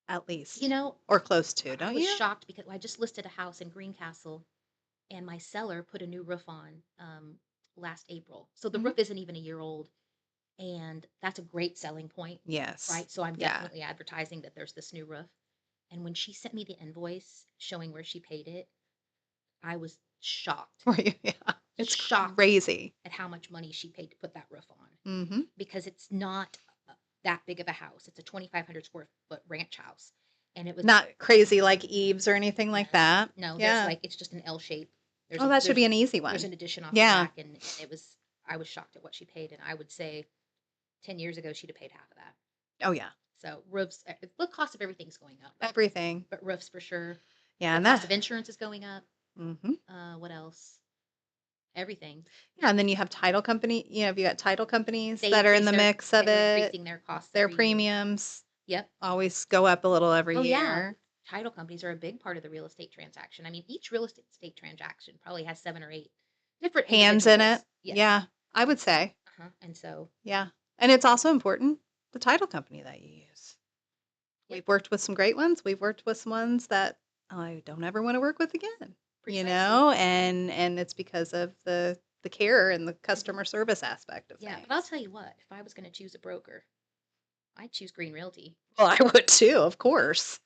at You least, know, or close to, I don't was you? shocked because I just listed a house in Greencastle and my seller put a new roof on last April. So the Mhm. roof isn't even a year old. And that's a great selling point, Yes. right? So I'm Yeah. definitely advertising that there's this new roof. And when she sent me the invoice showing where she paid it, I was shocked, For you, yeah. It's shocked crazy. at how much money she paid to put that roof on Mhm. because it's not that big of a house. It's a 2,500 square foot ranch house. And it was, Not crazy like eaves or anything no, like that. no, there's Yeah. like, it's just an L shape. There's Oh, a, that should there's, be an easy there's one. an addition off the Yeah. back. And I was shocked at what she paid. And I would say 10 years ago, she'd have paid half of that. Oh, yeah. So roofs, the cost of everything's going up, Everything. but roofs for sure. Yeah, The and cost that of insurance is going up. mhm. What else? Everything. Yeah, and then you have title company you got title companies They that are in increase the their mix of they're it. increasing their costs Their every year. premiums Yep. always go up a little every Oh yeah. year. Title companies are a big part of the real estate transaction. I mean, each real estate transaction probably has 7 or 8 different Hands in it. individuals. Yes. Yeah, I would say. And so, Yeah. And it's also important the title company that you use. yep, We've worked with some great ones. We've worked with some ones that I don't ever want to work with again. precisely. And it's because of the care and the Mhm. customer service aspect of Yeah, but I'll things. tell you what, if I was going to choose a broker, I'd choose Green Realty. Well, I would too, of course.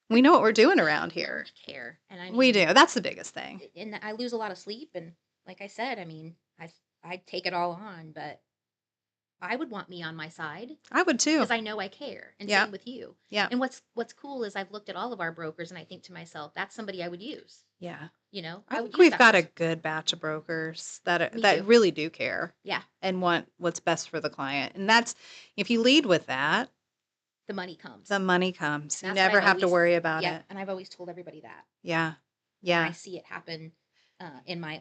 We know what we're doing around here. Care. And I We mean, do. That's the biggest thing. and I lose a lot of sleep. And like I said, I mean, I take it all on, but I would want me on my side I would too. because I know I care. And Yeah. same with you. Yeah. And what's cool is I've looked at all of our brokers and I think to myself, that's somebody I would use. Yeah. I I would think use we've that got a person. good batch of brokers Me that too. really do care Yeah, and want what's best for the client. And that's if you lead with that, the money comes. the money comes. And You that's what never I've have to always, worry about yeah, it. and I've always told everybody that. Yeah. And I Yeah. see it happen in my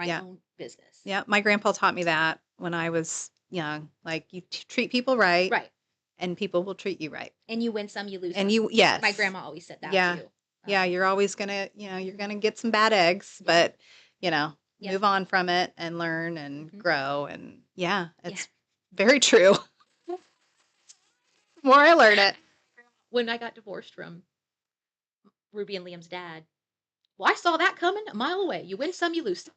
Yeah. own business. Yeah. My grandpa taught me that when I was young. Like you treat people right Right. and people will treat you right. And you win some, you lose And some. you My yes. grandma always said that Yeah. too. Yeah, you're always gonna, you're gonna get some bad eggs, Yep. but Yep. move on from it and learn and Mhm. grow. And yeah, Yeah. it's very true. The more I learn it. When I got divorced from Ruby and Liam's dad, well, I saw that coming a mile away. You win some, you lose some.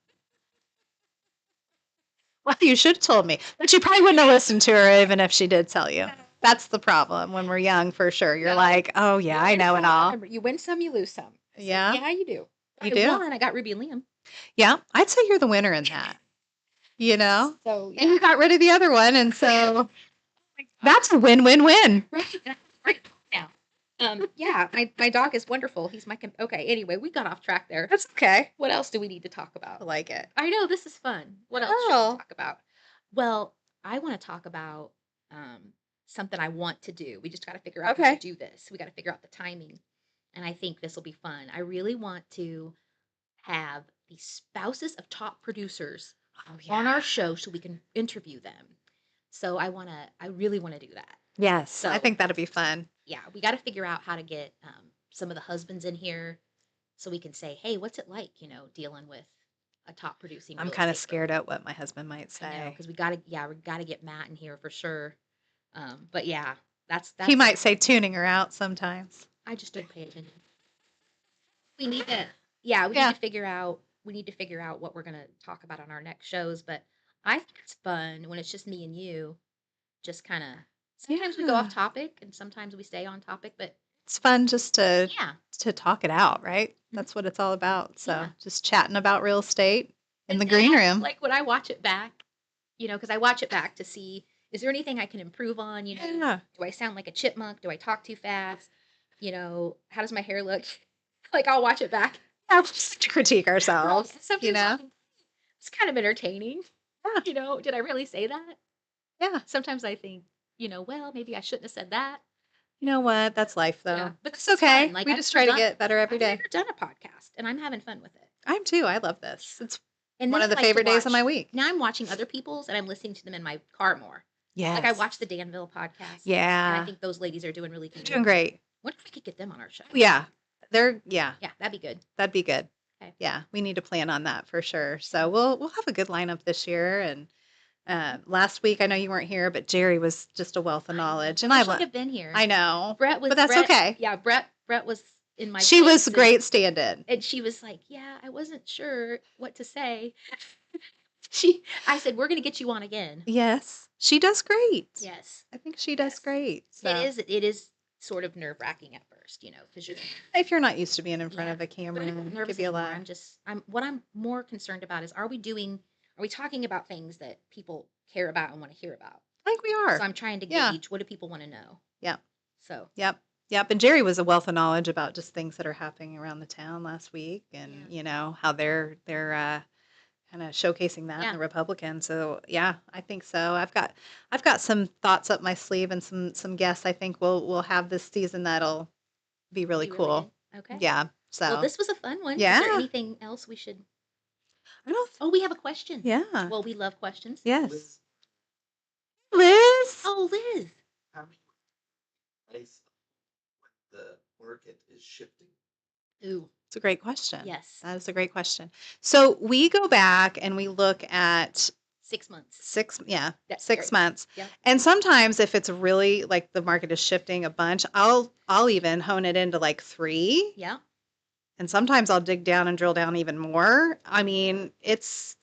Well, you should have told me. But you probably wouldn't have listened to her even if she did tell you. That's the problem when we're young, for sure. You're No. like, oh yeah, I know it all. You win some, you lose some. I said, Yeah, yeah, you do. you I do. won. I got Ruby and Liam. Yeah, I'd say you're the winner in that. So And you got rid of the other one, and so that's a win-win-win. right now. Yeah, my dog is wonderful. He's my okay. Anyway, we got off track there. That's okay. What else do we need to talk I about? like it. I know this is fun. What else should we talk about? Well, I want to talk about something I want to do. We just got to figure out how to do this. We got to figure out the timing, and I think this will be fun. I really want to have the spouses of top producers on our show so we can interview them. So I really want to do that. Yes, I So think that'd be fun. yeah, we got to figure out how to get some of the husbands in here so we can say, hey, what's it like, dealing with a top producing I'm real kind of estate scared broker? at what my husband might I know, say. because we gotta get Matt in here for sure. But yeah, that's He some, might say tuning her out sometimes. I just don't pay attention. We need to, yeah, we need to figure out what we're gonna talk about on our next shows. But I think it's fun when it's just me and you, just kind of. Sometimes we go off Yeah. topic, and sometimes we stay on topic. But It's fun just to yeah, talk it out, right? Mhm. That's what it's all about. So Yeah. just chatting about real estate in And the green room. like when I watch it back, because I watch it back to see, is there anything I can improve on? Yeah. Do I sound like a chipmunk? Do I talk too fast? How does my hair look? Like I'll watch it back. Yeah, we just like to critique ourselves, Sometimes it's kind of entertaining. Yeah. Did I really say that? Yeah. Sometimes I think, well, maybe I shouldn't have said that. You know what? That's life, Yeah, though. but It's this is fun. okay. Like We just try to get better every I've day. never done a podcast, and I'm having fun with it. I'm too. I love this. It's And one then of I the like to favorite days of my watch. week. Now I'm watching other people's, and I'm listening to them in my car more. Like I watch Yes. the Danville podcast, and I Yeah. think those ladies are doing really They're good doing work. great. What if we could get them on our show? Yeah. Yeah. Yeah, that'd be good. That'd be good. Okay. Yeah. We need to plan on that for sure. So Yeah. we'll have a good lineup this year. And last week, I know you weren't here, but Jerry was just a wealth of I know. knowledge. I And wish I'd have been here. I know. Brett was But that's Brett. okay. Yeah, Brett was in my She was place, great stand-in. and she was like, "Yeah, I wasn't sure what to say." I said, "We're gonna get you on again." Yes. She does great. Yes. I think she does Yes. great. So It is sort of nerve-wracking at first, because if you're not used to being in front yeah. of a But camera, I'm not it nervous could be a anymore. lot. What I'm more concerned about is are we talking about things that people care about and want to hear about? I think we So are. I'm trying to Yeah. gauge what do people want to know. Yeah. So Yep. Yep. And Jerry was a wealth of knowledge about just things that are happening around the town last week and, how they're kind of showcasing that in the Republican. So yeah, I think so. I've got some thoughts up my sleeve and some guests I think we'll have this season that'll be really be really cool. good. Okay. Yeah. Well, So this was a fun one. Is yeah. there anything else we should? I don't Oh, we have a question. yeah. Well, we love questions. Yes. Liz. Oh, Liz. How many days the market is shifting? Ooh, It's a great question. yes. That is a great question. So we go back and we look at 6 months. 6 months. Yeah. And sometimes if it's really like the market is shifting a bunch, I'll even hone it into like 3. Yeah. And sometimes I'll dig down and drill down even more. I mean, it's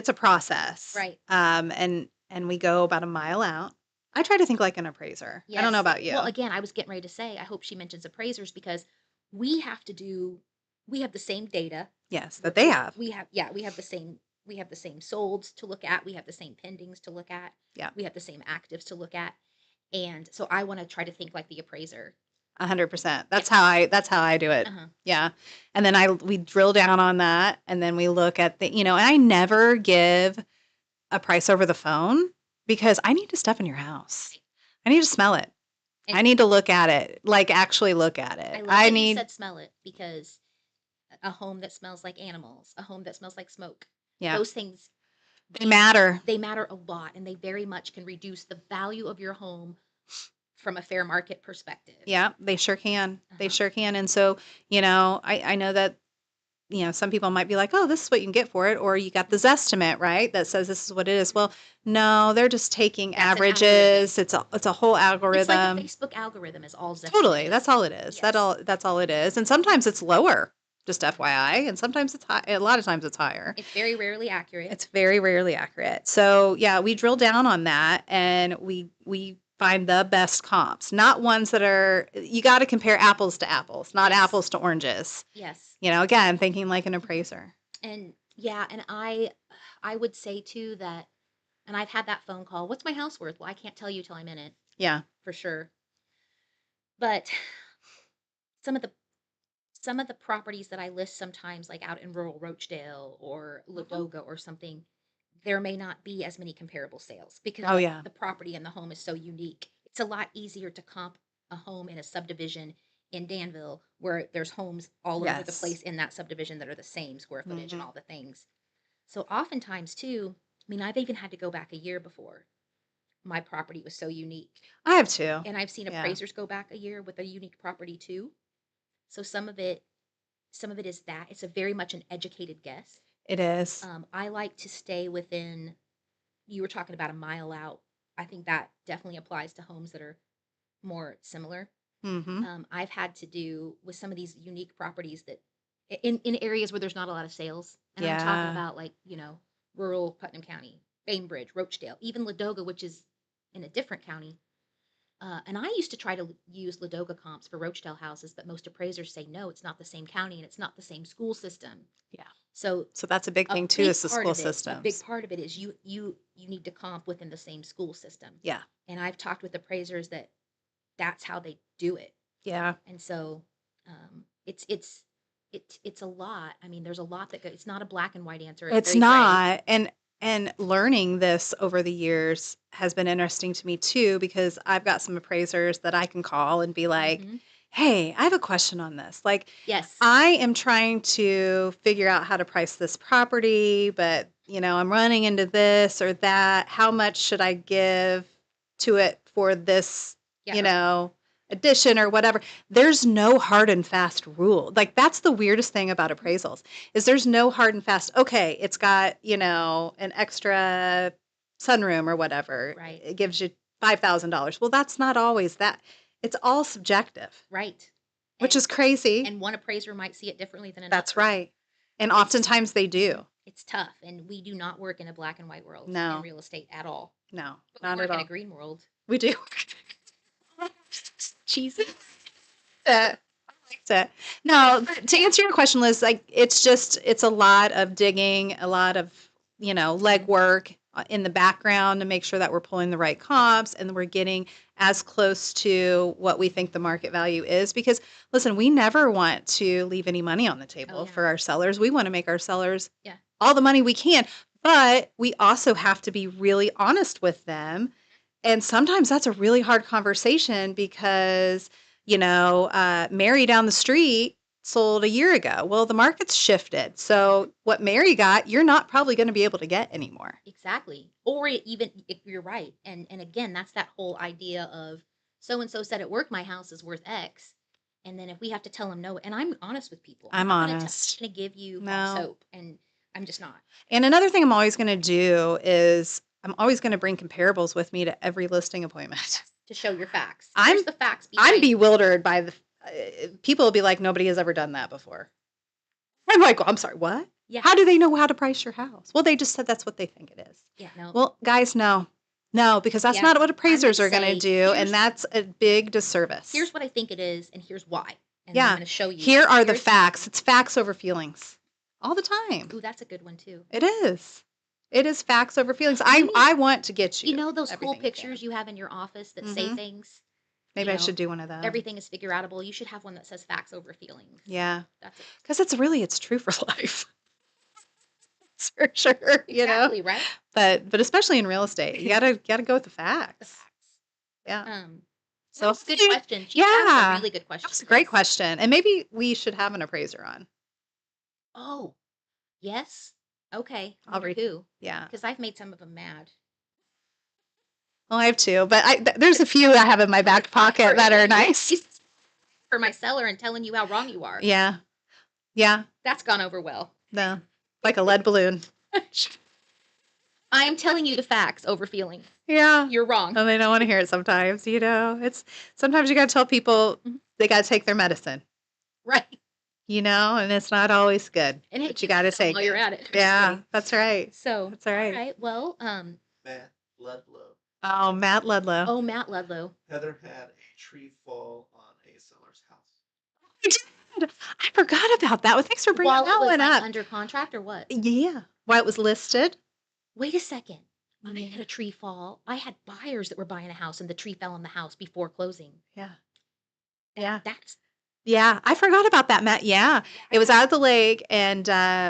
a process. Right. And we go about a mile out. I try to think like an appraiser. I don't know about you. Well, again, I was getting ready to say, I hope she mentions appraisers because we have the same data. Yes, that they have. We have the same solds to look at. We have the same pendings to look at. Yeah. We have the same actives to look at. And so I want to try to think like the appraiser. 100%. That's how I do it. Uh-huh. Yeah. And then we drill down on that and then we look at and I never give a price over the phone because I need to step in your house. I need to smell it. And I need to look at it, like actually look at it. I love that you said smell it because a home that smells like animals, a home that smells like smoke, those things, they matter. They matter a lot and they very much can reduce the value of your home from a fair market perspective. Yeah, they sure can. They Uh-huh. sure can. And so, I know that, some people might be like, oh, this is what you can get for it. Or you got the Zestimate, right? That says this is what it is. Well, no, they're just taking That's an averages. It's a whole It's like algorithm. a Facebook algorithm is all Zestimate Totally. is. That's all it is. Yes. That's all it is. And sometimes it's lower, just FYI. And sometimes it's high. A lot of times it's higher. It's very rarely accurate. It's very rarely accurate. So yeah, we drill down on that and we find the best comps, not ones that you got to compare apples to apples, not Yes. apples to oranges. Yes. Again, thinking like an appraiser. And yeah, and I would say too that, and I've had that phone call. What's my house worth? Well, I can't tell you till I'm in it. Yeah. For sure. But some of the properties that I list sometimes, like out in rural Rochdale or Ladoga or something, there may not be as many comparable sales because Oh, yeah. the property and the home is so unique. It's a lot easier to comp a home in a subdivision in Danville where there's homes all over the Yes. place in that subdivision that are the same square footage and Mhm. all the things. So oftentimes too, I mean, I've even had to go back a year before my property was so unique. I have too. And I've seen Yeah. appraisers go back a year with a unique property too. So some of it is that it's a very much an educated guess. It is. I like to stay within. You were talking about a mile out. I think that definitely applies to homes that are more similar. Mm-hmm. I've had to do with some of these unique properties that in areas where there's not a lot of sales, and I'm talking Yeah. about like rural Putnam County, Bainbridge, Rochdale, even Ladoga, which is in a different county. And I used to try to use Ladoga comps for Rochdale houses, but most appraisers say no, it's not the same county and it's not the same school system. Yeah. So So that's a big thing too, is the school A big systems. part of it is you need to comp within the same school system. Yeah. And I've talked with appraisers that's how they do it. Yeah. And so it's a lot. I mean, there's a lot it's not a black and white answer. It's very gray. not. And And learning this over the years has been interesting to me too, because I've got some appraisers that I can call and be like, Mhm. hey, I have a question on this. Like, Yes. I am trying to figure out how to price this property, but I'm running into this or that. How much should I give to it for this, Yeah. addition or whatever? There's no hard and fast rule. Like, that's the weirdest thing about appraisals is there's no hard and fast, okay, it's got, an extra sunroom or whatever. Right. It gives you $5,000. Well, that's not always that. It's all subjective, Right. which And is crazy. and one appraiser might see it differently than another. That's right. And It's- oftentimes they do. It's tough, and we do not work in a black and white world No. in real estate at all. No, But we not work at in all. a green world. We do. Jesus. I liked it. No, but to answer your question, Liz, like it's a lot of digging, a lot of legwork in the background to make sure that we're pulling the right comps and we're getting as close to what we think the market value is. Because listen, we never want to leave any money on the table yeah. for our sellers. We want to make our sellers Yeah. all the money we can, but we also have to be really honest with them. And sometimes that's a really hard conversation because Mary down the street sold a year ago. Well, the market's shifted. So what Mary got, you're not probably going to be able to get anymore. Exactly. Or even if you're right. And again, that's that whole idea of so and so said at work my house is worth X. And then if we have to tell them no, and I'm honest with people. I'm not honest. going to give you No. false hope, and I'm just not. And another thing I'm always going to do is I'm always going to bring comparables with me to every listing appointment. To show your facts. I'm- Here's the facts I'm behind bewildered by the people will be like, nobody has ever done that before. I'm like, well, I'm sorry, what? Yeah. How do they know how to price your house? Well, they just said that's what they think it is. Yeah, no. Well, guys, no, because that's Yeah. not what appraisers gonna are going to say, do, here's- and that's a big disservice. Here's what I think it is, and here's why. And Yeah. I'm going to show you. Here are the Here's- facts. It's facts over feelings all the time. Ooh, that's a good one too. It is. It is facts over feelings. You- I want to get you. You know those cool everything you pictures can. you have in your office that say Mhm. things? Maybe you I know, should do one of those. Everything is figure outable. You should have one that says facts over feelings. Yeah, That's it. because it's true for life. It's for sure. Exactly, right? But especially in real estate, you gotta go with the The facts. facts. Yeah. So that's a good hopefully- question. She asked yeah. a really good question. That was a great question, and maybe we should have an appraiser on. Oh, yes. Okay. I'll read- Who? Yeah. Because I've made some of them mad. Well, I have two, but there's a few I have in my back pocket that are nice. For my seller and telling you how wrong you are. Yeah. Yeah. That's gone over well. No. Like a lead balloon. I am telling you the facts over feeling. Yeah. You're wrong. And they don't want to hear it sometimes, It's sometimes you got to tell people Mhm. they got to take their medicine, Right. and it's not always good. And But you got to take while it. you're at it. Yeah, that's right. So, That's all right. all right. Well, Matt Ludlow. Oh, Matt Ludlow. oh, Matt Ludlow. Heather had a tree fall on a seller's house. I did. I forgot about that. Well, thanks for bringing While that it was one like up. under contract or what? Yeah. While it was listed. Wait a second. I Yeah. had a tree fall. I had buyers that were buying a house and the tree fell on the house before closing. Yeah. Yeah. That's Yeah. I forgot about that, Matt. Yeah. It was out at the lake, and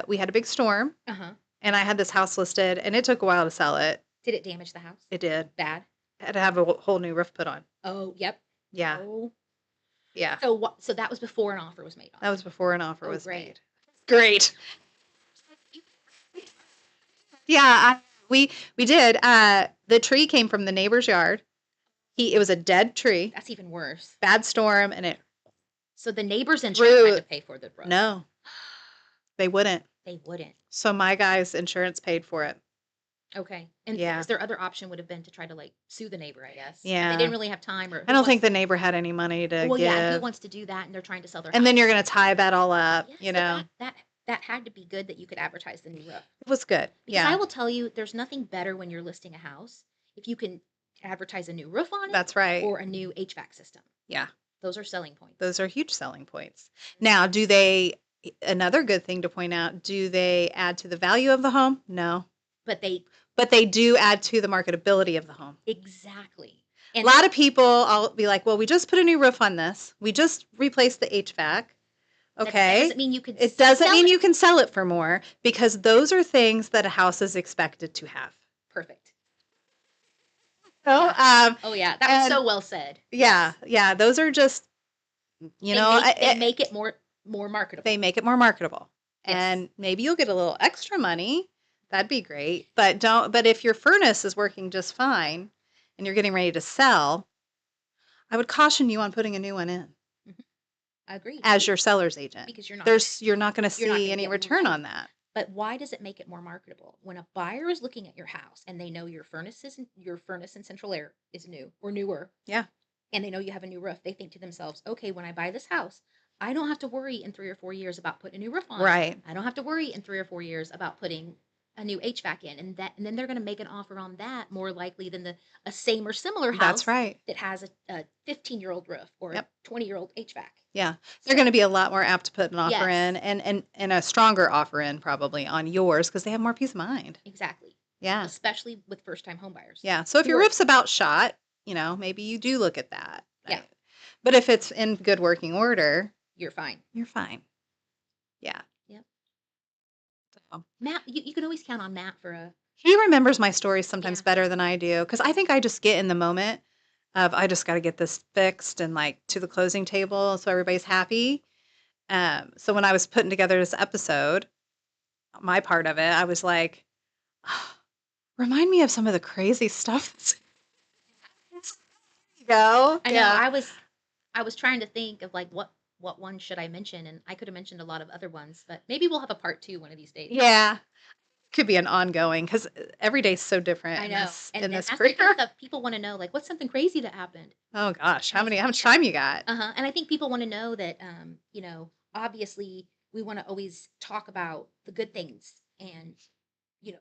we had a big storm, uh-huh. and I had this house listed, and it took a while to sell it. Did it damage the house? It did. Bad. Had to have a whole new roof put on. Oh, yep. Yeah. Oh. Yeah. So what? So that was before an offer was made on. That was before an offer Oh, was great. made. Great. Yeah, we did. The tree came from the neighbor's yard. It was a dead tree, That's even worse. bad storm, and it So the neighbors insurance had to pay for the roof. no, they wouldn't. They wouldn't. So my guy's insurance paid for it. Okay. And Yeah. because their other option would have been to try to like sue the neighbor, I guess. If Yeah. They didn't really have time, or I don't think the neighbor had any money to Well, give. yeah, who wants to do that? And they're trying to sell their And then house. you're going to tie that all up. Yeah, You so know, that had to be good that you could advertise the new roof. it was good. Because Yeah, I will tell you, there's nothing better when you're listing a house if you can advertise a new roof on it that's right. or a new HVAC system. Yeah. Those are selling points. Those are huge selling points. Now, do they? Another good thing to point out: do they add to the value of the home? No, But but they do add to the marketability of the home. exactly. A And lot of people, I'll be like, well, we just put a new roof on this. We just replaced the HVAC. That Okay. doesn't mean you could It doesn't sell mean it. you can sell it for more because those are things that a house is expected to have. Perfect. So, Oh yeah, that was and so well said. yeah, Yes. yeah, those are just, They make it more marketable. they make it more marketable. Yes. And maybe you'll get a little extra money. That'd be great. But if your furnace is working just fine and you're getting ready to sell, I would caution you on putting a new one in I agree. as your seller's agent. Because you're not You're not going to you're not see gonna any get return money. on that. But why does it make it more marketable? When a buyer is looking at your house and they know your furnace and central air is new or newer, Yeah. and they know you have a new roof, they think to themselves, okay, when I buy this house, I don't have to worry in 3 or 4 years about putting a new roof on. Right. I don't have to worry in 3 or 4 years about putting a new HVAC in, and then they're going to make an offer on that more likely than a same or similar house That's right. that has a 15-year-old roof or Yep. a 20-year-old HVAC. Yeah. They're going to be a lot more apt to put an offer Yes. in and a stronger offer in probably on yours because they have more peace of mind. Exactly. Yeah. Especially with first-time homebuyers. Yeah. So if your roof's about shot, maybe you do look at that. Yeah. But if it's in good working order, You're fine. you're fine. Yeah. Yep. So, Matt, you can always count on Matt for a he remembers my stories sometimes Yeah. better than I do because I think I just get in the moment of I just got to get this fixed and like to the closing table so everybody's happy. So when I was putting together this episode, my part of it, I was like, remind me of some of the crazy stuff. You go. I know. Yeah. I was trying to think of like what one should I mention, and I could have mentioned a lot of other ones, but maybe we'll have a part 2 one of these days. Yeah. Could be an ongoing because every day's so different I in know. this And in then this that's the career. stuff people want to know, like what's something crazy that happened? Oh gosh, how And I much time you got? And I think people want to know that obviously we want to always talk about the good things, and you know,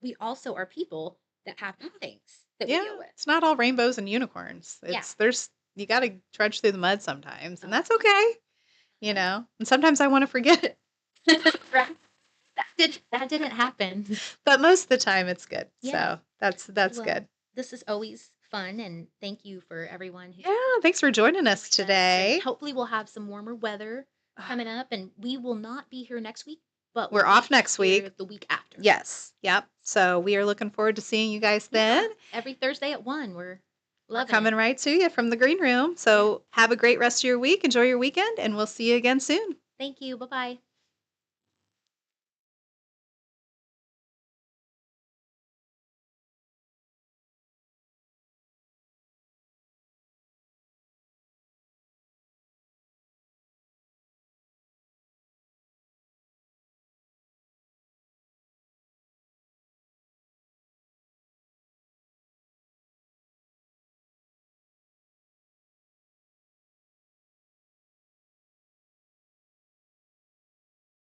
we also are people that have bad things that we Yeah, deal with. it's not all rainbows and unicorns. Yeah. You got to trudge through the mud sometimes, and Uh-huh. that's okay. And sometimes I want to forget it, Right. That didn't happen. but most of the time it's good. Yeah. So that's Well, good. This is always fun, and thank you for everyone who Yeah, thanks for joining us joined us, and today. hopefully we'll have some warmer weather coming up, and we will not be here next week, but We're we'll off be next here week. the week after. Yes. Yep. So we are looking forward to seeing you guys Yeah, then. every Thursday at 1. We're We're loving coming it. right to you from the green room. So have a great rest of your week. Enjoy your weekend, and we'll see you again soon. Thank you. Bye-bye.